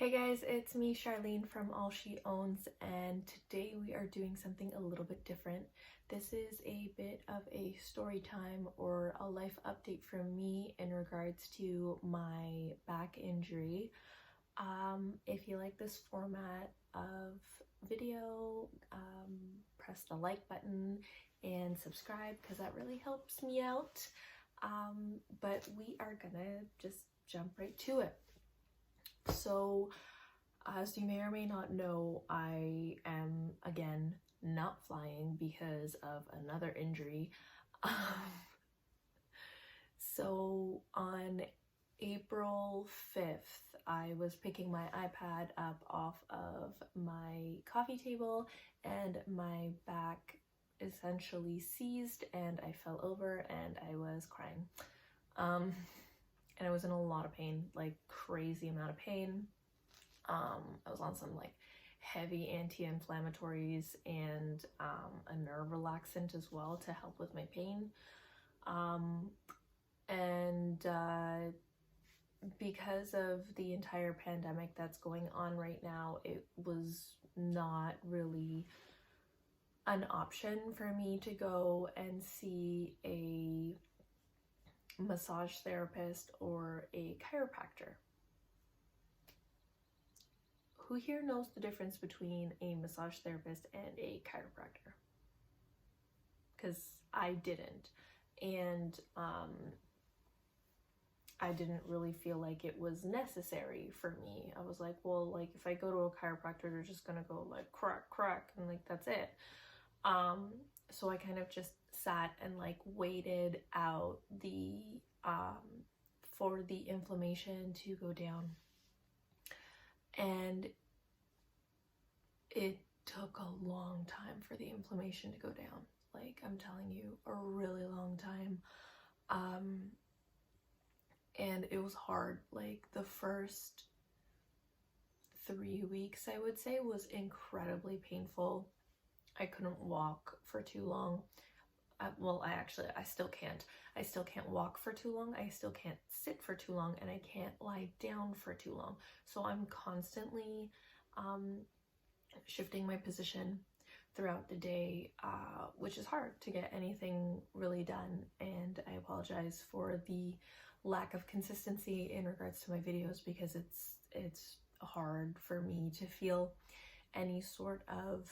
Hey guys, it's me Charlene from All She Owns, and today we are doing something a little bit different. This is a bit of a story time or a life update from me in regards to my back injury. If you like this format of video, press the like button and subscribe because that really helps me out. But we are gonna just jump right to it. So, as you may or may not know, I am again not flying because of another injury. So on April 5th, I was picking my iPad up off of my coffee table and my back essentially seized and I fell over and I was crying. And I was in a lot of pain, like crazy amount of pain. I was on some like heavy anti-inflammatories and a nerve relaxant as well to help with my pain. Because of the entire pandemic that's going on right now, it was not really an option for me to go and see a massage therapist or a chiropractor. Who here knows the difference between a massage therapist and a chiropractor? Because I didn't, and I didn't really feel like it was necessary for me. I was like, well, like if I go to a chiropractor, they're just gonna go like crack, crack, and like that's it. So I kind of just sat and like waited out the for the inflammation to go down, and it took a long time for the inflammation to go down. Like I'm telling you, a really long time. And it was hard. Like the first 3 weeks, I would say, was incredibly painful. I couldn't walk for too long. I still can't. I still can't walk for too long. I still can't sit for too long, and I can't lie down for too long. So I'm constantly shifting my position throughout the day, which is hard to get anything really done. And I apologize for the lack of consistency in regards to my videos because it's hard for me to feel any sort of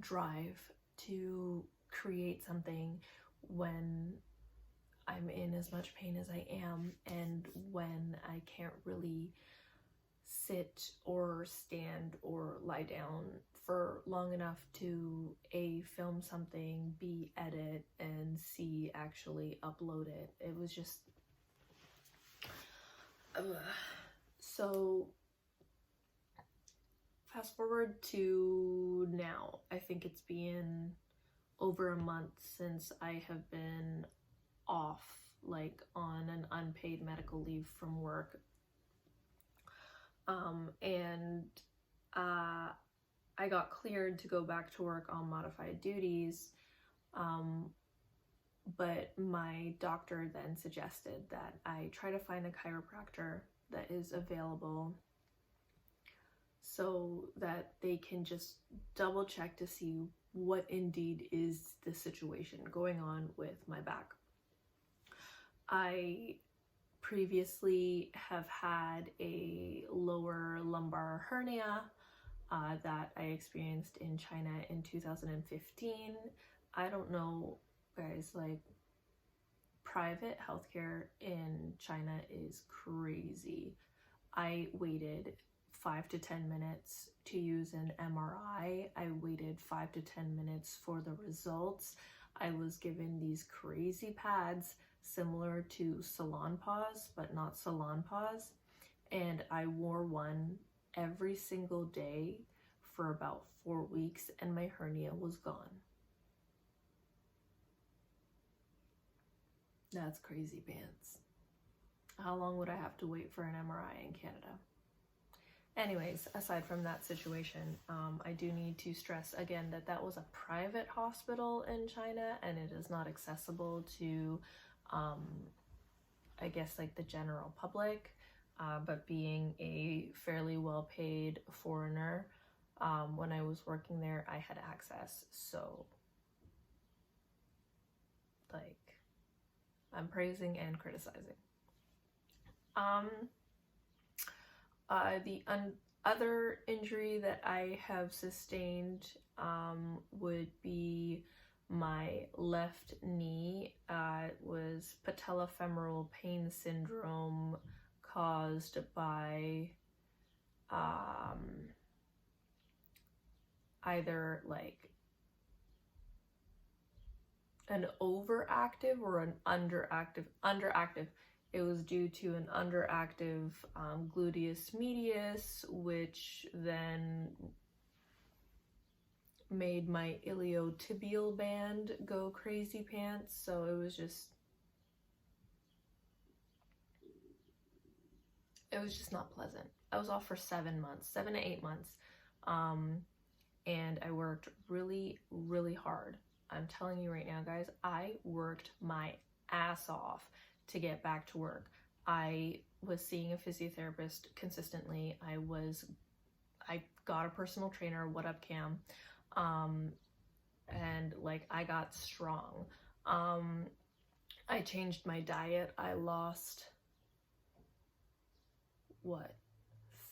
drive to create something when I'm in as much pain as I am, and when I can't really sit or stand or lie down for long enough to A, film something, B, edit, and C, actually upload it. It was just so fast forward to now. I think it's been over a month since I have been off, like on an unpaid medical leave from work. I got cleared to go back to work on modified duties, but my doctor then suggested that I try to find a chiropractor that is available so that they can just double check to see what indeed is the situation going on with my back. I previously have had a lower lumbar hernia that I experienced in China in 2015. I don't know, guys, like private healthcare in China is crazy. I waited 5 to 10 minutes to use an MRI. I waited 5 to 10 minutes for the results. I was given these crazy pads similar to Salonpas, but not Salonpas, and I wore one every single day for about 4 weeks, and my hernia was gone. That's crazy pants. How long would I have to wait for an MRI in Canada? Anyways, aside from that situation, I do need to stress again that that was a private hospital in China, and it is not accessible to I guess like the general public. but being a fairly well-paid foreigner, when I was working there, I had access. So, like, I'm praising and criticizing. The other injury that I have sustained would be my left knee. It was patellofemoral pain syndrome caused by either like an overactive or an underactive. It was due to an underactive gluteus medius, which then made my iliotibial band go crazy pants. So it was just not pleasant. I was off for 7 to 8 months. And I worked really, really hard. I'm telling you right now, guys, I worked my ass off to get back to work. I was seeing a physiotherapist consistently. I got a personal trainer, what up Cam, and like I got strong. I changed my diet. I lost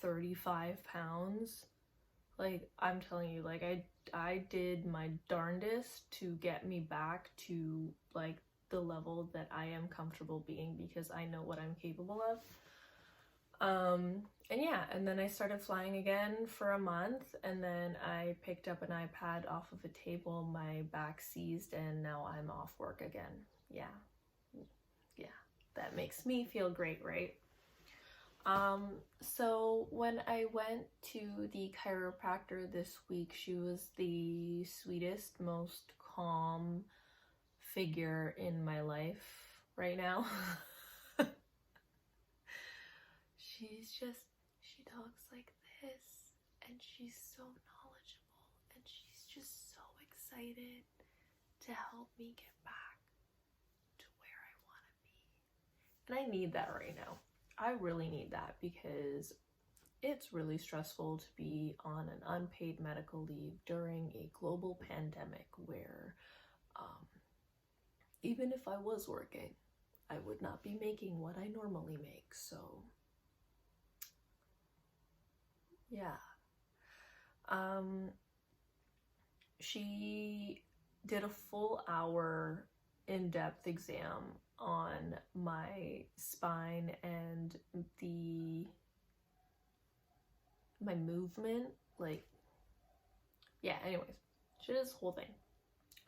35 pounds. Like, I'm telling you, like I did my darndest to get me back to like the level that I am comfortable being, because I know what I'm capable of. And yeah, and then I started flying again for a month, and then I picked up an iPad off of a table, my back seized, and now I'm off work again. Yeah, that makes me feel great, right? So when I went to the chiropractor this week, she was the sweetest, most calm figure in my life right now. She talks like this, and she's so knowledgeable, and she's just so excited to help me get back to where I want to be. And I need that right now. I really need that, because it's really stressful to be on an unpaid medical leave during a global pandemic where even if I was working, I would not be making what I normally make. So yeah. She did a full hour in-depth exam on my spine and my movement, like, yeah, anyways, she did this whole thing.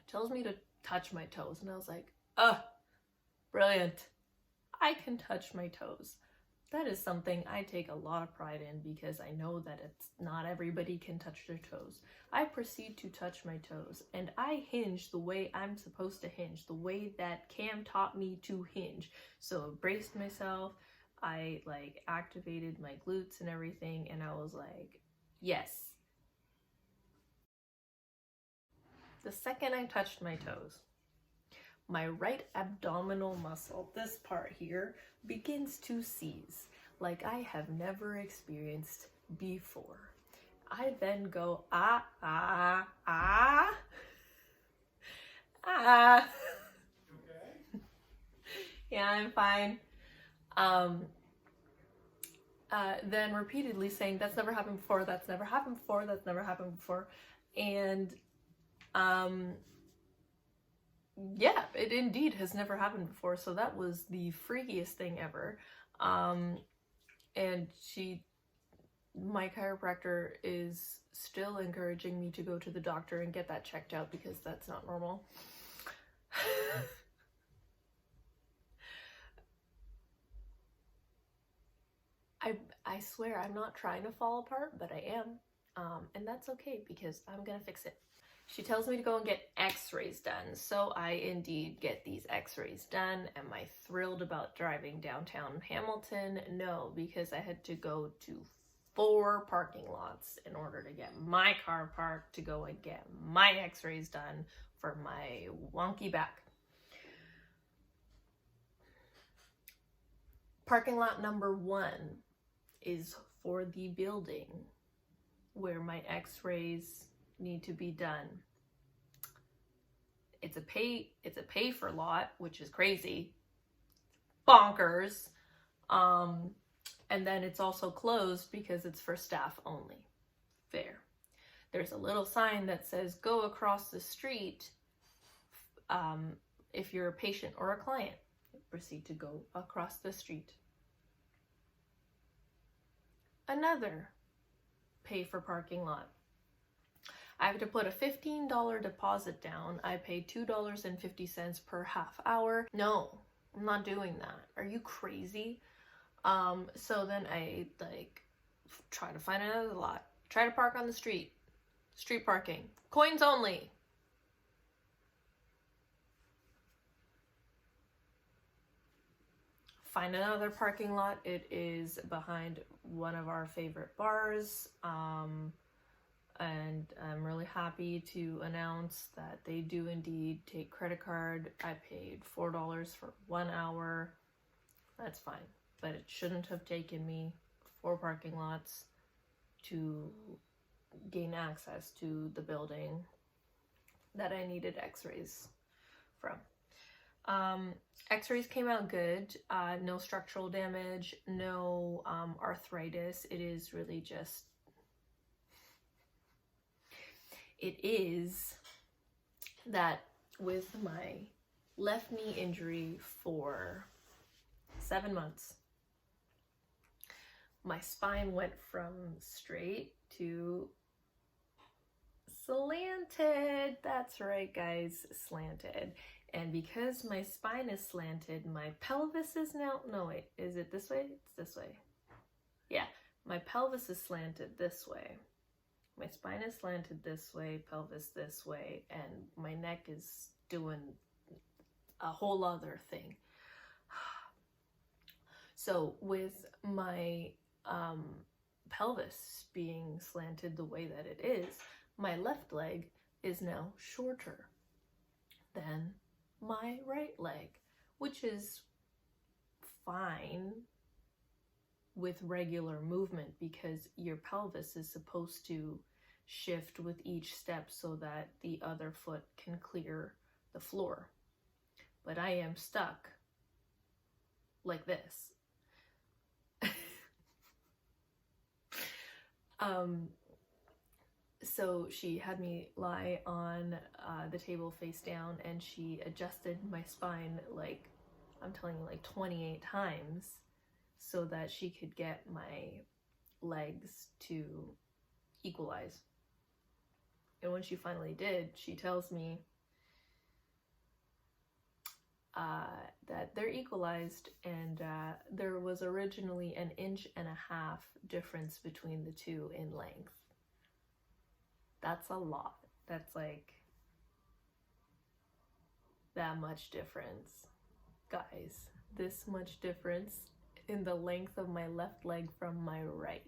Tells me to touch my toes, and I was like, brilliant. I can touch my toes. That is something I take a lot of pride in, because I know that it's not everybody can touch their toes. I proceed to touch my toes, and I hinge the way I'm supposed to hinge, the way that Cam taught me to hinge. So I braced myself, I like activated my glutes and everything, and I was like, yes. The second I touched my toes, my right abdominal muscle, this part here, begins to seize like I have never experienced before. I then go, Okay. Yeah, I'm fine. Then repeatedly saying, that's never happened before, that's never happened before, that's never happened before. And yeah, it indeed has never happened before. So that was the freakiest thing ever. And my chiropractor is still encouraging me to go to the doctor and get that checked out, because that's not normal. I swear I'm not trying to fall apart, but I am. And that's okay, because I'm gonna fix it. She tells me to go and get x-rays done. So I indeed get these x-rays done. Am I thrilled about driving downtown Hamilton? No, because I had to go to 4 parking lots in order to get my car parked to go and get my x-rays done for my wonky back. Parking lot number 1 is for the building where my x-rays need to be done. It's a pay for lot, which is crazy. Bonkers. And then it's also closed because it's for staff only. Fair. There's a little sign that says go across the street if you're a patient or a client. Proceed to go across the street. Another pay for parking lot. I have to put a $15 deposit down. I pay $2.50 per half hour. No, I'm not doing that. Are you crazy? So then I try to find another lot. Try to park on the street. Street parking. Coins only. Find another parking lot. It is behind one of our favorite bars. And I'm really happy to announce that they do indeed take credit card. I paid $4 for 1 hour. That's fine. But it shouldn't have taken me 4 parking lots to gain access to the building that I needed x-rays from. X-rays came out good. No structural damage, no arthritis. It is really just, it is that with my left knee injury for 7 months, my spine went from straight to slanted. That's right, guys, slanted. And because my spine is slanted, my pelvis is now, no wait, is it this way? It's this way. Yeah, my pelvis is slanted this way. My spine is slanted this way, pelvis this way, and my neck is doing a whole other thing. So with my pelvis being slanted the way that it is, my left leg is now shorter than my right leg, which is fine with regular movement because your pelvis is supposed to shift with each step so that the other foot can clear the floor. But I am stuck like this. So she had me lie on the table face down, and she adjusted my spine like, I'm telling you, like 28 times so that she could get my legs to equalize. And when she finally did, she tells me that they're equalized, and there was originally 1.5 inches difference between the two in length. That's a lot. That's like that much difference. Guys, this much difference in the length of my left leg from my right.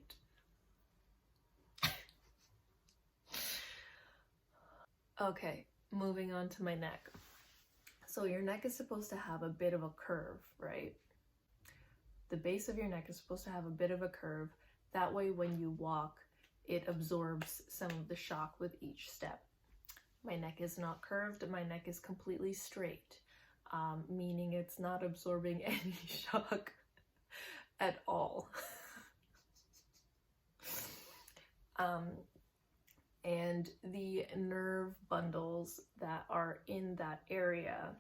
Okay, moving on to my neck. So your neck is supposed to have a bit of a curve, right? The base of your neck is supposed to have a bit of a curve. That way when you walk, it absorbs some of the shock with each step. My neck is not curved, my neck is completely straight, meaning it's not absorbing any shock at all. And the nerve bundles that are in that area,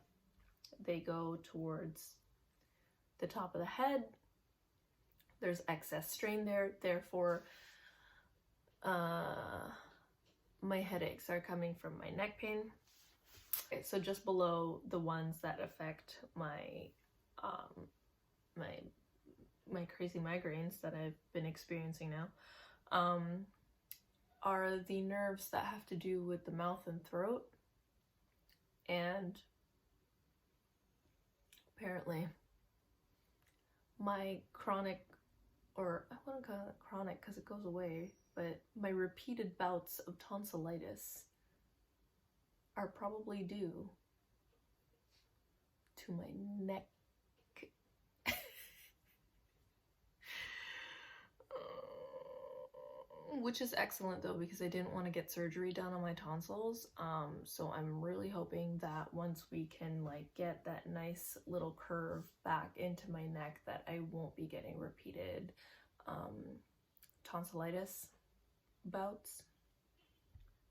they go towards the top of the head. There's excess strain there, therefore my headaches are coming from my neck pain. Okay, so just below the ones that affect my my crazy migraines that I've been experiencing now, are the nerves that have to do with the mouth and throat. And apparently my chronic, or I wouldn't call it chronic because it goes away, but my repeated bouts of tonsillitis are probably due to my neck. which is excellent though, because I didn't want to get surgery done on my tonsils. So I'm really hoping that once we can like get that nice little curve back into my neck, that I won't be getting repeated tonsillitis bouts.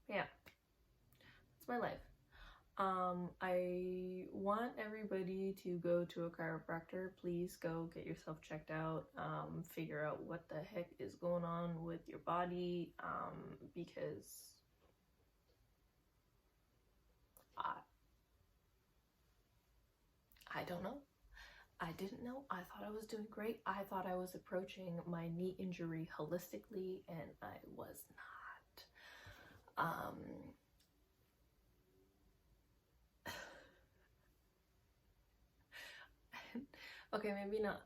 Yeah, that's my life. I want everybody to go to a chiropractor. Please go get yourself checked out, figure out what the heck is going on with your body, because I don't know. I didn't know. I thought I was doing great. I thought I was approaching my knee injury holistically, and I was not. Okay, maybe not.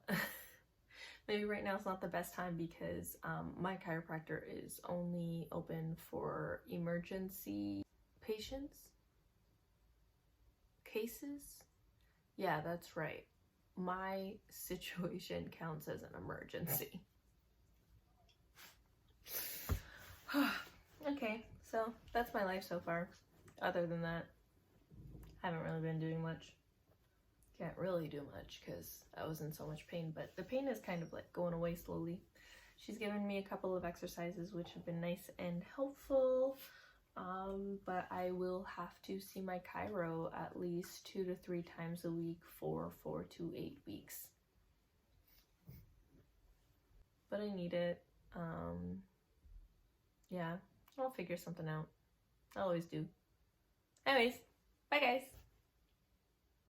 Maybe right now is not the best time because my chiropractor is only open for emergency patients. Cases? Yeah, that's right. My situation counts as an emergency. Okay, so that's my life so far. Other than that, I haven't really been doing much. Can't really do much because I was in so much pain, but the pain is kind of like going away slowly. She's given me a couple of exercises which have been nice and helpful, but I will have to see my chiro at least 2 to 3 times a week for 4 to 8 weeks. But I need it. Yeah, I'll figure something out. I always do. Anyways, bye guys!